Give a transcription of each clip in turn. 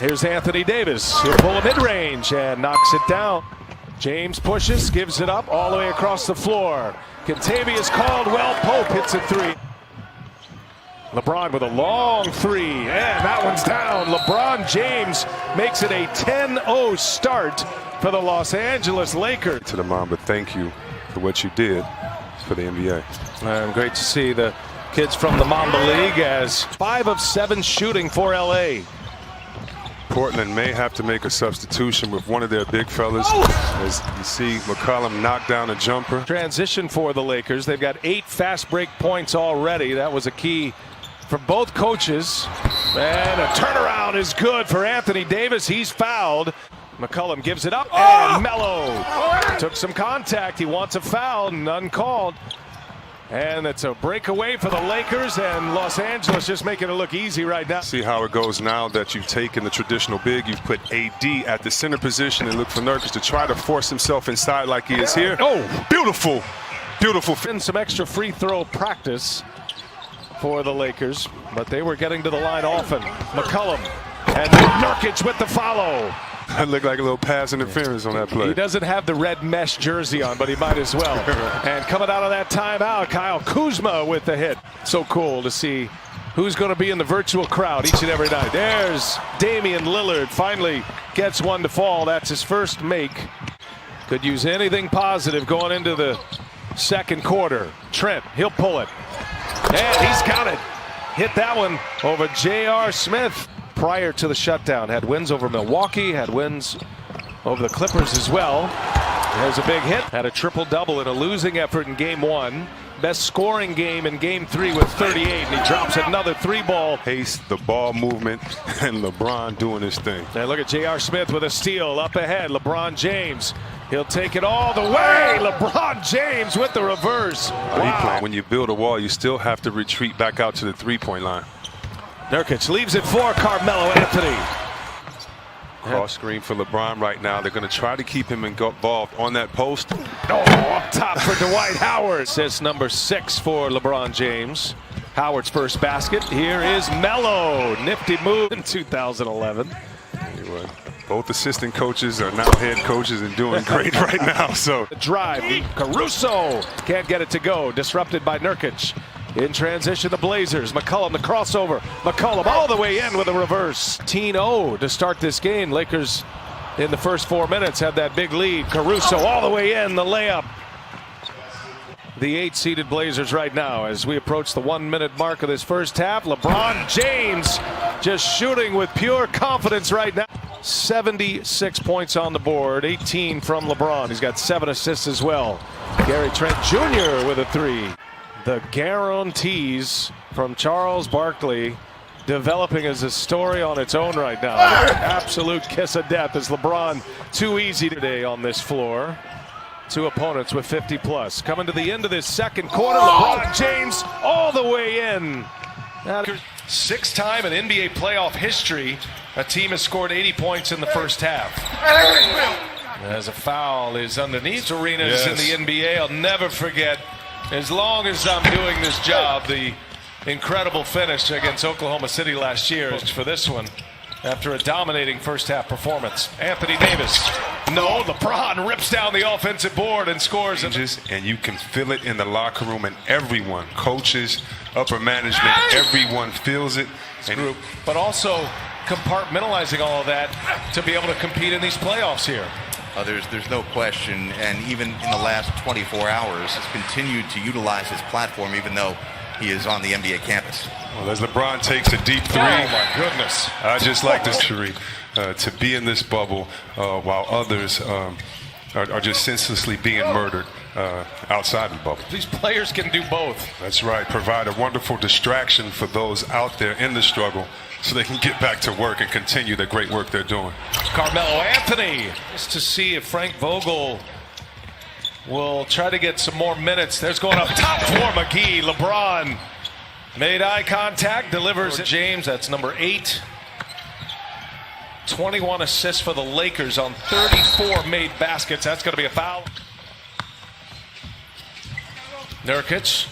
Here's Anthony Davis. He'll pull a mid-range and knocks it down. James pushes, gives it up all the way across the floor. Contavious Caldwell Pope hits a three. LeBron with a long three, and that one's down. LeBron James makes it a 10-0 start for the Los Angeles Lakers. To the mom, but thank you for what you did for the NBA. And great to see the kids from the Mamba League as 5 of 7 shooting for LA. Portland may have to make a substitution with one of their big fellas. As you see McCollum knock down a jumper. Transition for the Lakers. They've got 8 fast break points already. That was a key for both coaches. And a turnaround is good for Anthony Davis. He's fouled. McCollum gives it up, and Melo took some contact. He wants a foul, none called. And it's a breakaway for the Lakers, and Los Angeles just making it look easy right now. See how it goes now that you've taken the traditional big. You've put AD at the center position and look for Nurkic to try to force himself inside like he is here. Oh, beautiful, beautiful. And some extra free throw practice for the Lakers, but they were getting to the line often. McCollum and Nurkic with the follow. That looked like a little pass interference on that play. He doesn't have the red mesh jersey on, but he might as well. And coming out of that timeout, Kyle Kuzma with the hit. So cool to see who's going to be in the virtual crowd each and every night. There's Damian Lillard, finally gets one to fall. That's his first make. Could use anything positive going into the second quarter. Trent, he'll pull it. And he's got it. Hit that one over J.R. Smith. Prior to the shutdown, had wins over Milwaukee, had wins over the Clippers as well. There's a big hit. Had a triple-double in a losing effort in Game 1. Best scoring game in Game 3 with 38, and he drops another 3-ball. Pace, the ball movement, and LeBron doing his thing. And look at J.R. Smith with a steal up ahead. LeBron James, he'll take it all the way. LeBron James with the reverse. Wow. When you build a wall, you still have to retreat back out to the three-point line. Nurkic leaves it for Carmelo Anthony. Cross screen for LeBron right now. They're going to try to keep him involved on that post. Oh, up top for Dwight Howard. Assist number 6 for LeBron James. Howard's first basket. Here is Melo. Nifty move in 2011. Anyway, both assistant coaches are now head coaches and doing great right now. So the drive. Caruso can't get it to go. Disrupted by Nurkic. In transition, the Blazers. McCollum, the crossover. McCollum all the way in with a reverse. 10-0 to start this game. Lakers in the first 4 minutes had that big lead. Caruso all the way in, the layup. The 8-seeded Blazers right now as we approach the 1-minute mark of this first half. LeBron James just shooting with pure confidence right now. 76 points on the board, 18 from LeBron. He's got 7 assists as well. Gary Trent Jr. with a 3. The guarantees from Charles Barkley developing as a story on its own right now. Absolute kiss of death as LeBron too easy today on this floor. 2 opponents with 50+. Coming to the end of this second quarter, LeBron James all the way in. 6th time in NBA playoff history, a team has scored 80 points in the first half. As a foul is underneath arenas in the NBA, I'll never forget, as long as I'm doing this job, the incredible finish against Oklahoma City last year for this one after a dominating first half performance. Anthony Davis. No, LeBron rips down the offensive board and scores. And you can feel it in the locker room, and everyone, coaches, upper management, everyone feels it. Group, but also compartmentalizing all of that to be able to compete in these playoffs here. There's no question, and even in the last 24 hours has continued to utilize his platform even though he is on the NBA campus. Well, as LeBron takes a deep 3. Oh my goodness. I just like this to be in this bubble while others are just senselessly being murdered outside the bubble. These players can do both. That's right. Provide a wonderful distraction for those out there in the struggle so they can get back to work and continue the great work they're doing. Carmelo Anthony. Just to see if Frank Vogel will try to get some more minutes. There's going up top for McGee. LeBron made eye contact, delivers it. James, that's number 8. 21 assists for the Lakers on 34 made baskets. That's going to be a foul. Nurkic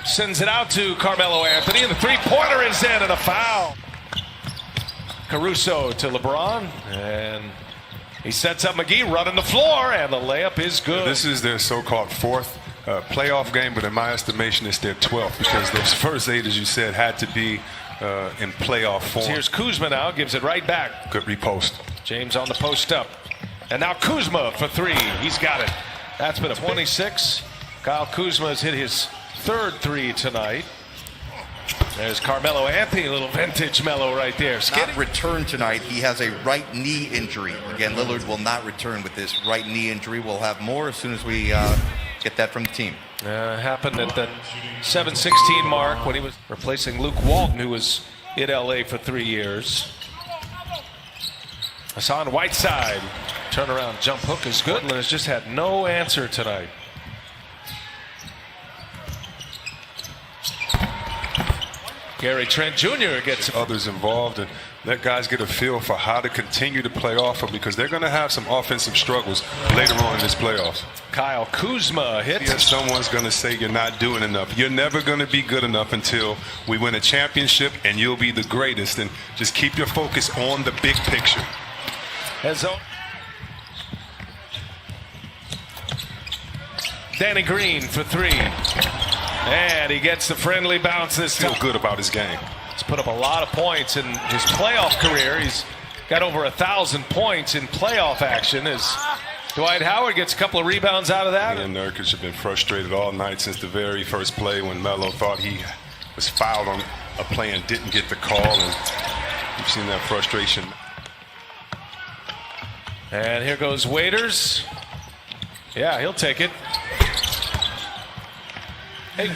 sends it out to Carmelo Anthony, and the 3-pointer is in, and a foul. Caruso to LeBron, and he sets up McGee running the floor, and the layup is good. This is their so-called fourth playoff game, but in my estimation, it's their 12th because those first 8, as you said, had to be in playoff form. Here's Kuzma now, gives it right back. Good repost. James on the post up. And now Kuzma for 3. He's got it. That's been a 26. Kyle Kuzma has hit his 3rd 3 tonight. There's Carmelo Anthony, a little vintage Melo right there. Not return tonight. He has a right knee injury. Again, Lillard will not return with this right knee injury. We'll have more as soon as we get that from the team. Happened at the 7:16 mark when he was replacing Luke Walton, who was in LA for 3 years. Hassan Whiteside, turnaround jump hook is good. Portland has just had no answer tonight. Gary Trent Jr. gets others involved and let guys get a feel for how to continue to play off of, because they're going to have some offensive struggles later on in this playoffs. Kyle Kuzma hits. Yes, someone's going to say you're not doing enough. You're never going to be good enough until we win a championship, and you'll be the greatest. And just keep your focus on the big picture. Danny Green for 3. And he gets the friendly bounce this time. Feel good about his game. He's put up a lot of points in his playoff career. He's got over 1,000 points in playoff action as Dwight Howard gets a couple of rebounds out of that. And Nurkic have been frustrated all night since the very first play when Melo thought he was fouled on a play and didn't get the call. And you've seen that frustration. And here goes Waiters. Yeah, he'll take it. Hey.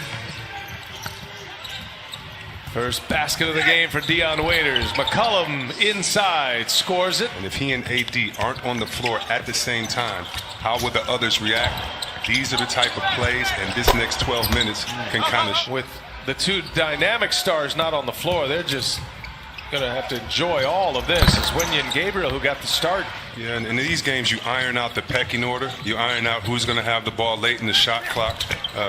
First basket of the game for Dion Waiters. McCollum inside scores it. And if he and AD aren't on the floor at the same time, how will the others react? These are the type of plays, and this next 12 minutes can kind of... With the 2 dynamic stars not on the floor, they're just going to have to enjoy all of this. It's Wenya and Gabriel who got the start. Yeah, and in these games, you iron out the pecking order. You iron out who's going to have the ball late in the shot clock,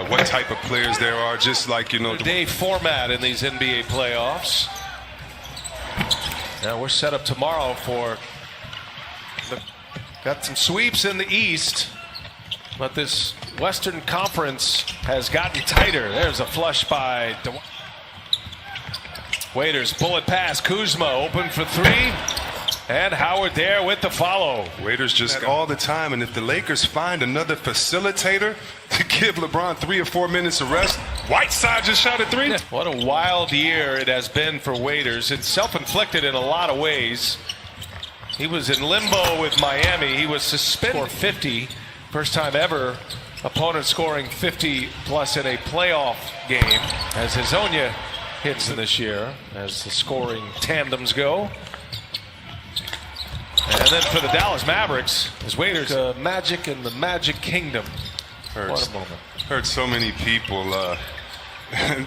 what type of players there are, just like, you know. The day format in these NBA playoffs. Now we're set up tomorrow for got some sweeps in the East, but this Western Conference has gotten tighter. There's a flush by Waiters, bullet pass, Kuzma open for 3. And Howard there with the follow. Waiters just all the time, and if the Lakers find another facilitator to give LeBron 3 or 4 minutes of rest, Whiteside just shot a 3. What a wild year it has been for Waiters. It's self-inflicted in a lot of ways. He was in limbo with Miami. He was suspended for 50. First time ever opponent scoring 50 plus in a playoff game, as Hazonia hits in this year, as the scoring tandems go. And then for the Dallas Mavericks, as Waiters, Magic in the Magic Kingdom. What a moment. Heard so many people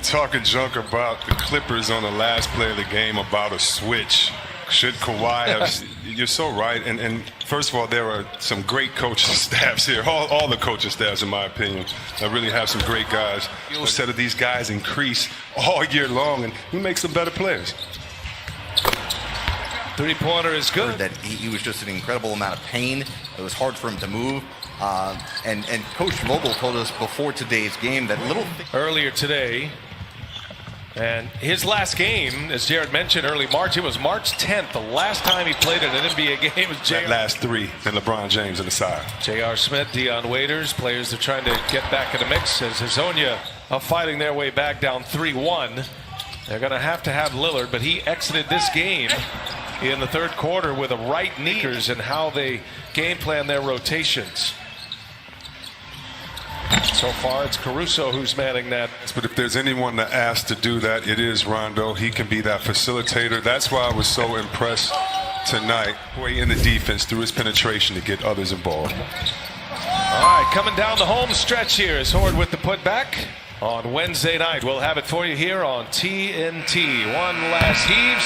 talking junk about the Clippers on the last play of the game about a switch. Should Kawhi have... You're so right. And first of all, there are some great coaching staffs here. All the coaching staffs, in my opinion, really have some great guys. Instead of these guys increase all year long, and he makes them better players. Three-pointer is good. That he was just an incredible amount of pain. It was hard for him to move. And Coach Vogel told us before today's game that earlier today, and his last game, as Jared mentioned, early March, it was March 10th. The last time he played in an NBA game was that last 3 and LeBron James on the side. J.R. Smith, Dion Waiters, players that are trying to get back in the mix as Hazonia are fighting their way back down 3-1. They're going to have Lillard, but he exited this game in the third quarter with a right knee and how they game plan their rotations. So far, it's Caruso who's manning that. But if there's anyone to ask to do that, it is Rondo. He can be that facilitator. That's why I was so impressed tonight, way in the defense through his penetration to get others involved. All right, coming down the home stretch here is Horde with the putback on Wednesday night. We'll have it for you here on TNT. One last heave.